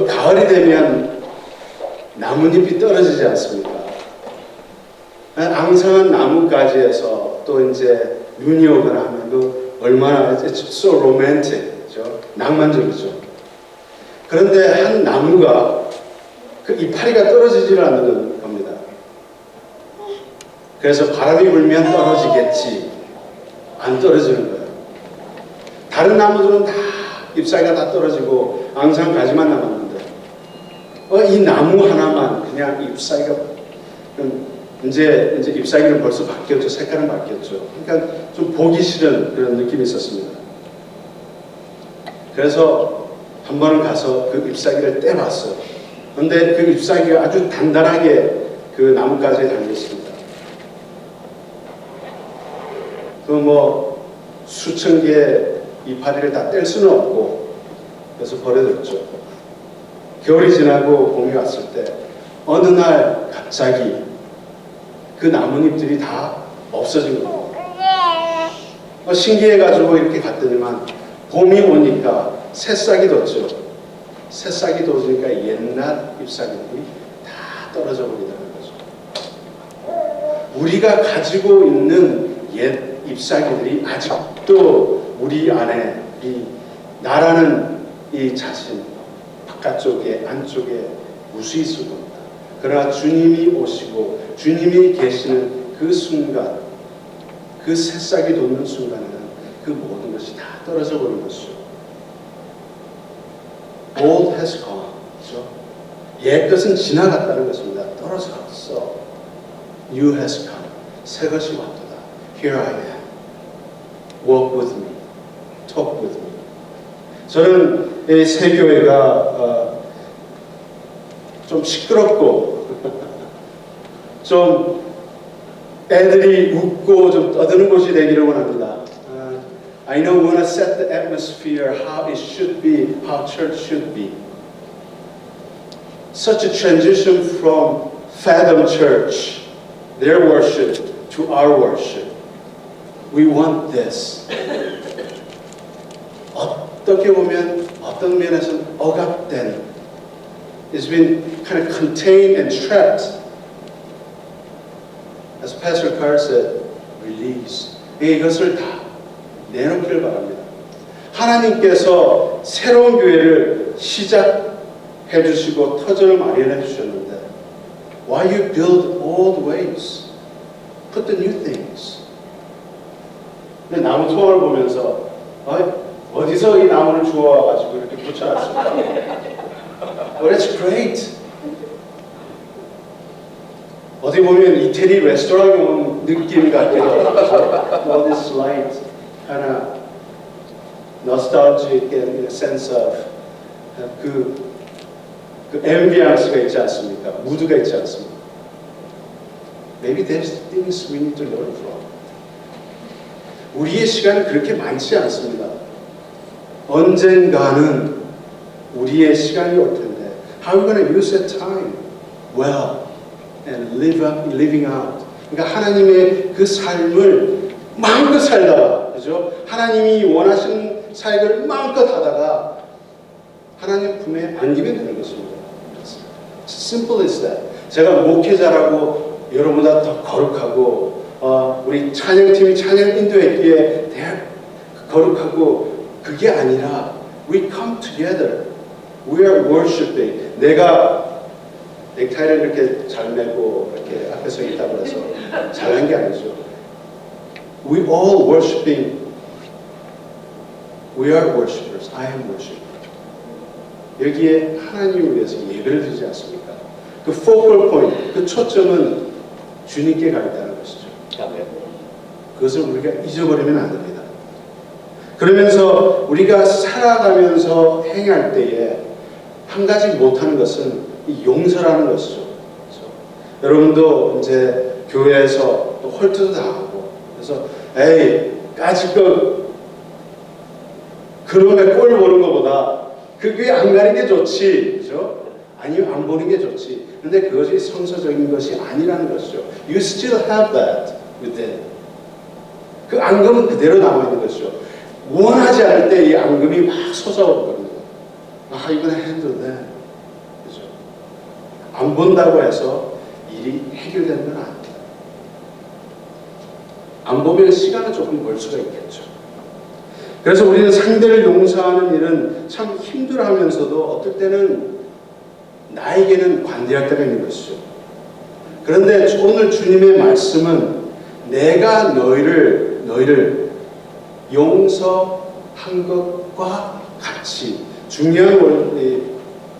가을이 되면 나뭇잎이 떨어지지 않습니까? 앙상한 나뭇가지에서 또 이제 눈이 오거나 하면 그 얼마나 so romantic, 낭만적이죠. 그런데 한 나무가 그 이파리가 떨어지질 않는 겁니다. 그래서 바람이 불면 떨어지겠지. 안 떨어지는 거예요. 다른 나무들은 다 잎사귀가 다 떨어지고 앙상 가지만 남았는데 이 나무 하나만 그냥 잎사귀가 이제 잎사귀는 벌써 바뀌었죠. 색깔은 바뀌었죠. 그러니까 좀 보기 싫은 그런 느낌이 있었습니다. 그래서 한 번은 가서 그 잎사귀를 떼봤어요. 그런데 그 잎사귀가 아주 단단하게 그 나뭇가지에 달려있습니다. 그 뭐 수천 개의 이파리를 다 뗄 수는 없고 그래서 버려뒀죠. 겨울이 지나고 봄이 왔을 때 어느 날 갑자기 그 나뭇잎들이 다 없어진 겁니다. 신기해가지고 이렇게 갔더니만 봄이 오니까 새싹이 돋죠. 새싹이 돋으니까 옛날 잎사귀들이 다 떨어져 버리다는 거죠. 우리가 가지고 있는 옛 잎사귀들이 아직도 우리 안에 나라는 이 자신 바깥쪽에 안쪽에 무수히 있을 겁니다. 그러나 주님이 오시고 주님이 계시는 그 순간, 그 새싹이 돋는 순간에는 그 모든 것이 다 떨어져 버린 것이죠. Old has gone. 그렇죠? 옛 것은 지나갔다는 것입니다. 떨어져 갔어. New has come. 새 것이 왔도다. Here I am. Walk with me. Talk with me. 저는 이 새교회가 좀 시끄럽고 좀 애들이 웃고 좀 떠드는 곳이 되기를 원합니다. I know we want to set the atmosphere how it should be, how church should be. Such a transition from Fathom Church, their worship, to our worship. We want this. 어떻게 보면 어떤 면에서는 억압된, it's been kind of contained and trapped. As Pastor Carr said, release. 이것을 다 내놓기를 바랍니다. 하나님께서 새로운 교회를 시작해 주시고 터전을 마련해 주셨는데 why you build old ways? Put the new things. 근데 나무 토막을 보면서 어디서 이 나무를 주워와가지고 이렇게 붙여놨을까? Well, that's great. 어디 보면 이태리 레스토랑에 온 느낌 같기도 하고 all this light kind of nostalgic in a sense of 그 앰비언스가 있지 않습니까? 무드가 있지 않습니까? Maybe there's things we need to learn from. 우리의 시간은 그렇게 많지 않습니다. 언젠가는 우리의 시간이 올 텐데 how are we going to use that time well and living out. 그러니까 하나님의 그 삶을 마음껏 살다가, 그죠? 하나님이 원하시는 사역을 마음껏 하다가 하나님 품에 안기면 되는 것입니다. Simple as that. 제가 목회자라고 여러분보다 더 거룩하고 우리 찬양팀이 찬양 인도했기에 거룩하고 그게 아니라 we come together. We are worshiping. 내가 넥타이를 이렇게 잘 매고 이렇게 앞에 서 있다고 해서 잘한 게 아니죠. We all worshiping. We are worshipers. I am worshiper. 여기에 하나님을 위해서 예배를 드리지 않습니까? 그 focal point, 그 초점은 주님께 가 있다는 것이죠. 그것을 우리가 잊어버리면 안 됩니다. 그러면서 우리가 살아가면서 행할 때에 한 가지 못하는 것은 이 용서라는 것이죠. 그렇죠? 여러분도 이제 교회에서 또 헐뜯도 당하고 그래서 에이 까짓거 그놈의 꼴 보는 것보다 그 교회 안 가는 게 좋지, 그죠? 아니요, 안 보는 게 좋지. 근데 그것이 성서적인 것이 아니라는 것이죠. You still have that within. 그 앙금은 그대로 남아 있는 것이죠. 원하지 않을 때 이 앙금이 막 솟아오거든요. How are you gonna handle that? 그죠? 안 본다고 해서 일이 해결되는 건 아닙니다. 안 보면 시간을 조금 벌 수가 있겠죠. 그래서 우리는 상대를 용서하는 일은 참 힘들어하면서도 어떨 때는 나에게는 관대할 때가 있는 것이죠. 그런데 오늘 주님의 말씀은 내가 너희를 용서한 것과 같이 중요한 원리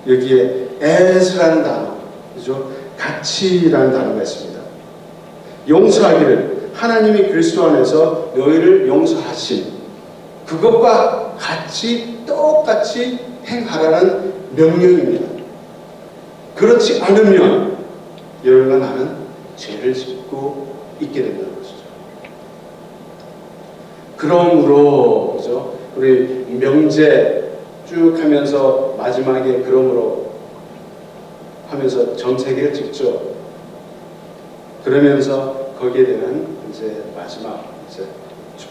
여기에 as라는 단어, 그죠? 같이라는 단어가 있습니다. 용서하기를 하나님이 그리스도 안에서 너희를 용서하신 그것과 같이 똑같이 행하라는 명령입니다. 그렇지 않으면 여러분과 나는 죄를 짓고 있게 된다는 것이죠. 그러므로 그죠? 우리 명제 쭉 하면서 마지막에 그러므로 하면서 전 세계를 찍죠. 그러면서 거기에 대한 이제 마지막 이제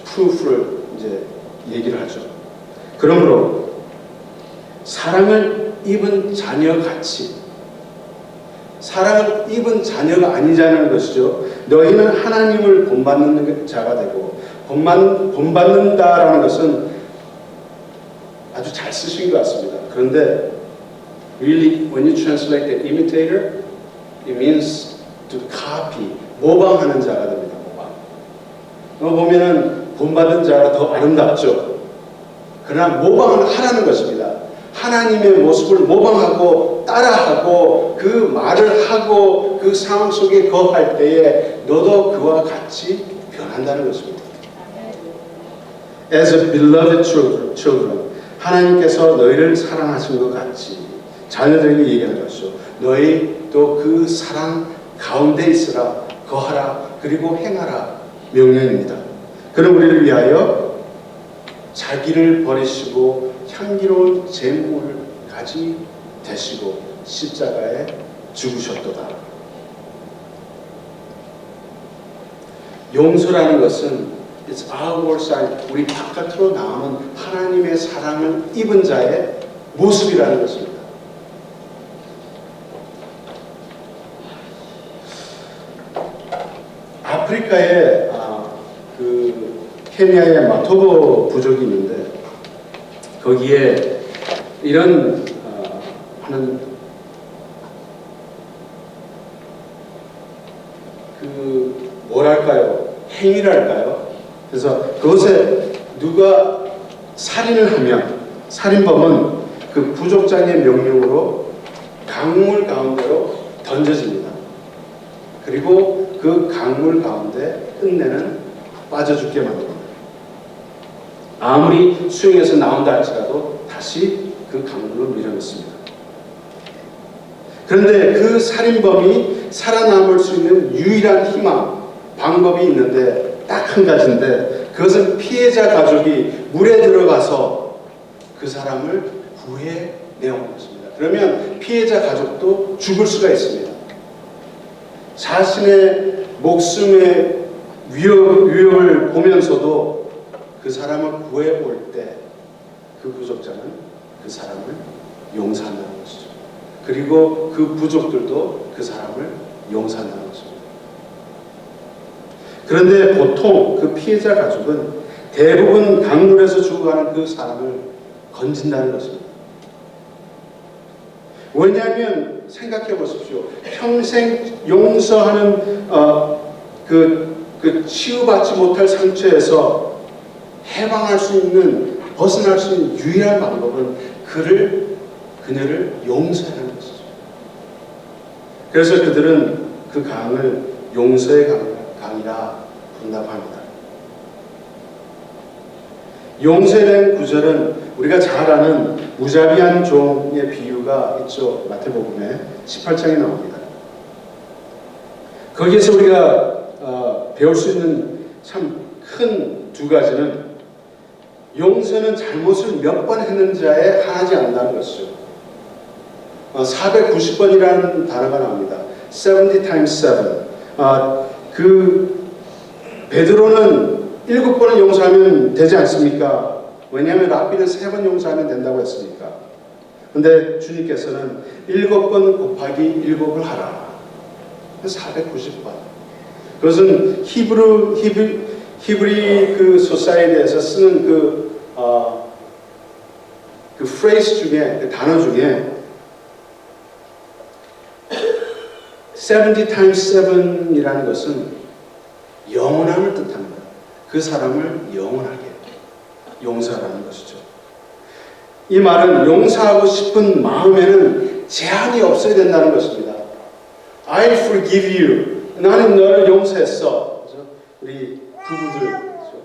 프루프를 이제 얘기를 하죠. 그러므로 사랑을 입은 자녀같이 사랑을 입은 자녀가 아니자는 것이죠. 너희는 하나님을 본받는 자가 되고 본받는다라는 것은 아주 잘 쓰신 것 같습니다. 그런데 really when you translate the imitator, it means to copy, 모방하는 자가 됩니다. 보면은 본받은 자가 더 아름답죠. 그러나 모방을 하라는 것입니다. 하나님의 모습을 모방하고 따라하고 그 말을 하고 그 상황 속에 거할 때에 너도 그와 같이 변한다는 것입니다. As a beloved children, 하나님께서 너희를 사랑하신 것 같이 자녀들에게 얘기하는 것이죠. 너희도 그 사랑 가운데 있으라, 거하라, 그리고 행하라 명령입니다. 그는 우리를 위하여 자기를 버리시고 향기로운 제물까지 되시고 십자가에 죽으셨도다. 용서라는 것은 It's outside, 우리 바깥으로 나오는 하나님의 사랑을 입은 자의 모습이라는 것입니다. 아프리카에 그 케냐의 마토보 부족이 있는데 거기에 이런 하는 그 뭐랄까요? 행위랄까요? 그래서 그것에 누가 살인을 하면 살인범은 그 부족장의 명령으로 강물 가운데로 던져집니다. 그리고 그 강물 가운데 끝내는 빠져 죽게 만듭니다. 아무리 수영해서 나온다 할지라도 다시 그 강물로 밀어넣습니다. 그런데 그 살인범이 살아남을 수 있는 유일한 희망, 방법이 있는데 딱 한 가지인데 그것은 피해자 가족이 물에 들어가서 그 사람을 구해내온 것입니다. 그러면 피해자 가족도 죽을 수가 있습니다. 자신의 목숨의 위협을 보면서도 그 사람을 구해올 때 그 부족자는 그 사람을 용서한다는 것이죠. 그리고 그 부족들도 그 사람을 용서한다는 것입니다. 그런데 보통 그 피해자 가족은 대부분 강물에서 죽어가는 그 사람을 건진다는 것입니다. 왜냐하면 생각해 보십시오. 평생 용서하는 그 치유받지 못할 상처에서 해방할 수 있는, 벗어날 수 있는 유일한 방법은 그녀를 용서하는 것이죠. 그래서 그들은 그 강을 용서의 강이라 부른다고 합니다. 용서에 대한 구절은 우리가 잘 아는 무자비한 종의 비유가 있죠. 마태복음에 18장에 나옵니다. 거기에서 우리가 배울 수 있는 참 큰 두 가지는 용서는 잘못을 몇 번 했는지에 한하지 않는다는 것이죠. 490번이라는 단어가 나옵니다. 70 times 7. 그 베드로는 7번을 용서하면 되지 않습니까? 왜냐하면 랍비는 3번 용서하면 된다고 했으니까. 근데 주님께서는 7번 곱하기 7을 하라. 490번. 그것은 히브리 그 소사이티에서 쓰는 그 프레이즈 중에, 그 단어 중에 70 times 7이라는 것은 영원함을 뜻합니다. 그 사람을 영원하게 용서하라는 것이죠. 이 말은 용서하고 싶은 마음에는 제한이 없어야 된다는 것입니다. I forgive you. 나는 너를 용서했어. 그렇죠? 우리 부부들 그렇죠?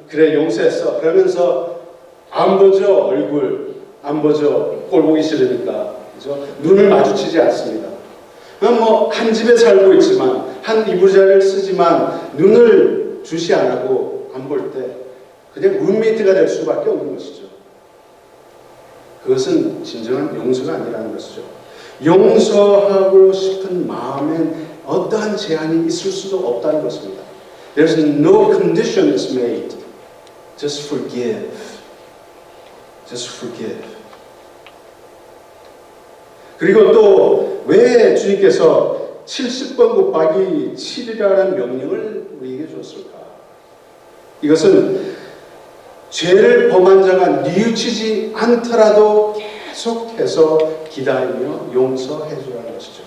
그래 용서했어. 그러면서 안 보죠 얼굴, 안 보죠 꼴 보기 싫으니까 그렇죠? 눈을 마주치지 않습니다. 뭐 한 집에 살고 있지만 한 이부자리를 쓰지만 눈을 주시 안 하고 안 볼 때 그냥 룸메이트가 될 수밖에 없는 것이죠. 그것은 진정한 용서가 아니라는 것이죠. 용서하고 싶은 마음엔 어떠한 제한이 있을 수도 없다는 것입니다. There's no condition is made. Just forgive. Just forgive. 그리고 또 왜 주님께서 70번 곱하기 7이라는 명령을 우리에게 줬을까? 이것은 죄를 범한 자가 뉘우치지 않더라도 계속해서 기다리며 용서해 주라는 것이죠.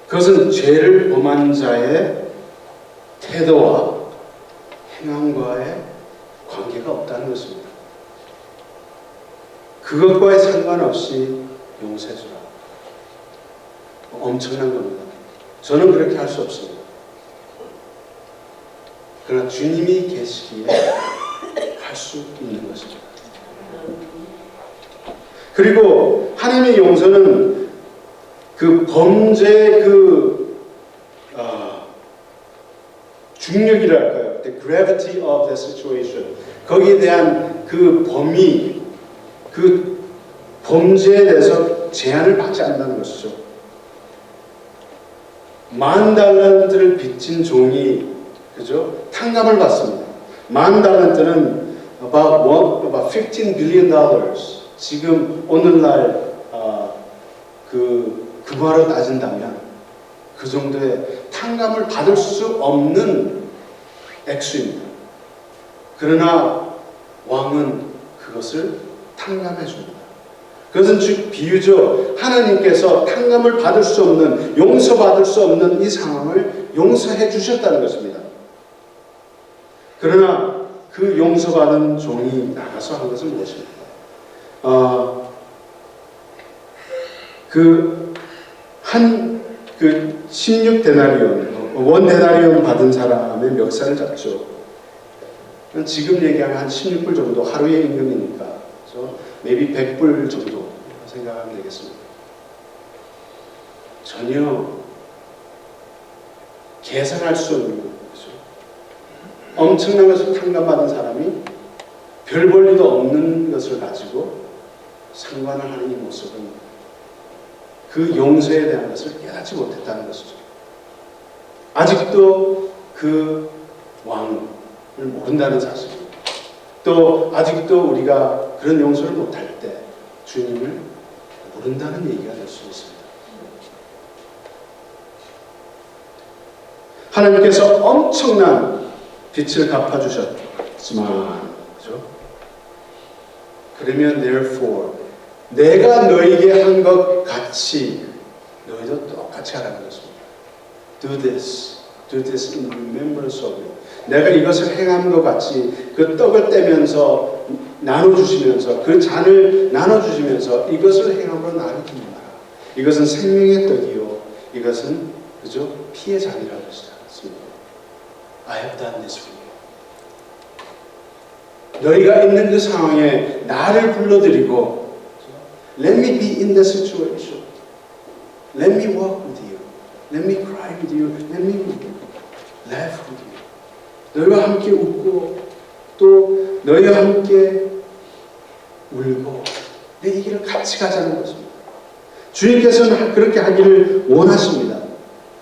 그것은 죄를 범한 자의 태도와 행함과의 관계가 없다는 것입니다. 그것과의 상관없이 용서해 주라. 엄청난 겁니다. 저는 그렇게 할 수 없습니다. 그러나 주님이 계시기에 할 수 있는 것입니다. 그리고 하나님의 용서는 그 범죄의 중력이랄까요? The gravity of the situation. 거기에 대한 그 범위, 그 범죄에 대해서 제한을 받지 않는다는 것이죠. 10,000달란트를 빚진 종이 그죠? 탕감을 받습니다. 10,000달란트는 about $15 billion. 지금 오늘날 그거로 따진다면 그 정도의 탕감을 받을 수 없는 액수입니다. 그러나 왕은 그것을 탕감해 줍니다. 그것은 즉 비유죠. 하나님께서 탕감을 받을 수 없는, 용서받을 수 없는 이 상황을 용서해 주셨다는 것입니다. 그러나 그 용서받은 종이 나가서 한 것은 무엇입니까? 그 16데나리온, 원 데나리온 받은 사람의 멱살을 잡죠. 지금 얘기하면 한 16불 정도 하루의 임금이니까, 그렇죠? maybe 100불 정도 생각하면 되겠습니다. 전혀 계산할 수 없는 거죠. 엄청난 것을 탕감받은 사람이 별 볼 일도 없는 것을 가지고 상관을 하는 이 모습은 그 용서에 대한 것을 깨닫지 못했다는 것이죠. 아직도 그 왕을 모른다는 사실입니다. 또 아직도 우리가 그런 용서를 못할 때 주님을 모른다는 얘기가 될 수 있습니다. 하나님께서 엄청난 빚을 갚아주셨지만, 그렇죠? 그러면 therefore 내가 너에게 한 것 같이 너희도 똑같이 하라는 것입니다. Do this in remembrance of me. 내가 이것을 행한 것 같이 그 떡을 떼면서 나눠주시면서 그 잔을 나눠주시면서 이것을 행함으로 나를 기념하라. 이것은 생명의 떡이요, 이것은 그죠? 피의 잔이라고 했습니다. I have done this for you. 너희가 있는 그 상황에 나를 불러들이고 Let me be in the situation. Let me walk with you. Let me cry with you. Let me laugh with you. 너희와 함께 웃고 또 너희와 함께 울고 이 길을 같이 가자는 것입니다. 주님께서는 그렇게 하기를 원하십니다.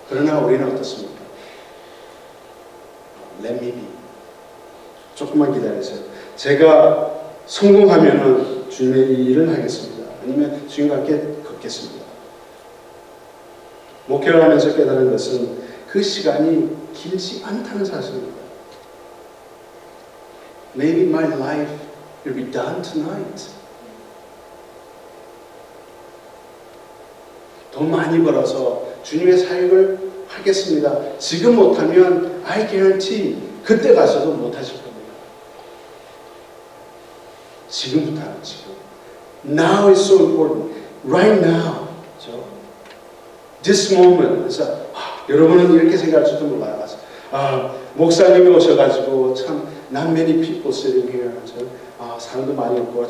그러나 우리는 어떻습니까? Let me be. 조금만 기다리세요. 제가 성공하면은 주님의 이 일을 하겠습니다. 아니면 주님과 함께 걷겠습니다. 목회를 하면서 깨달은 것은 그 시간이 길지 않다는 사실입니다. Maybe my life will be done tonight. 돈 많이 벌어서 주님의 사역을 하겠습니다. 지금 못하면 I guarantee 그때 가서도 못하실 겁니다. 지금부터 하는 지금. Now is so important. Right now. 그렇죠? This moment. 그래서 여러분은 이렇게 생각할지도 몰라요. 목사님이 오셔가지고 참 not many people sitting here. 사람도 많이 없고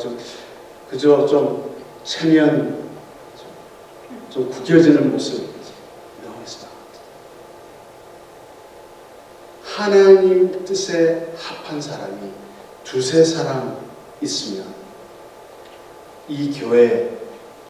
그저 좀 체면 좀 구겨지는 모습. No, it's not. 하나님 뜻에 합한 사람이 두세 사람 있으면 이 교회